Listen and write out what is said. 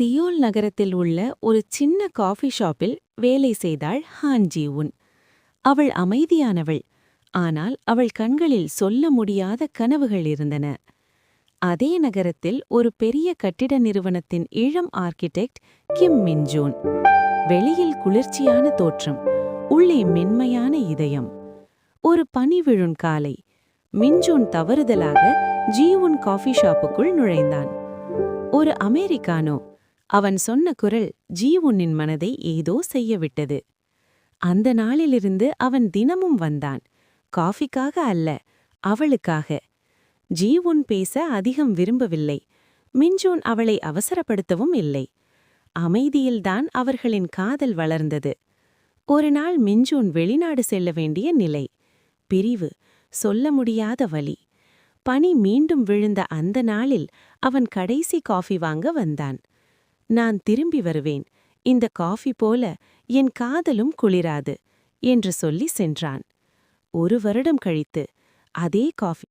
Seoul நகரத்தில் உள்ள ஒரு சின்ன காஃபி ஷாப்பில் வேலை செய்தாள் ஹான் ஜீவுன். அவள் அமைதியானவள், ஆனால் அவள் கண்களில் சொல்ல முடியாத கனவுகள் இருந்தன. அதே நகரத்தில் ஒரு பெரிய கட்டிட நிறுவனத்தின் இளம் ஆர்க்கிடெக்ட் கிம் மின்ஜூன். வெளியில் குளிர்ச்சியான தோற்றம், உள்ளே மென்மையான இதயம். ஒரு பனி விழும் காலை, மின்ஜூன் தவறுதலாக ஜீவுன் காஃபி ஷாப்புக்குள் நுழைந்தான். ஒரு அமெரிக்கானோ. அவன் சொன்ன குரல் ஜீவுனின் மனதை ஏதோ செய்யவிட்டது. அந்த நாளிலிருந்து அவன் தினமும் வந்தான், காஃபிக்காக அல்ல, அவளுக்காக. ஜீவுன் பேச அதிகம் விரும்பவில்லை. மின்ஜூன் அவளை அவசரப்படுத்தவும் இல்லை. அமைதியில்தான் அவர்களின் காதல் வளர்ந்தது. ஒரு நாள் மின்ஜூன் வெளிநாடு செல்ல வேண்டிய நிலை. பிரிவு, சொல்ல முடியாத வலி. பனி மீண்டும் விழுந்த அந்த நாளில் அவன் கடைசி காஃபி வாங்க வந்தான். நான் திரும்பி வருவேன், இந்த காஃபி போல என் காதலும் குளிராது என்று சொல்லி சென்றான். 1 வருடம் கழித்து அதே காஃபி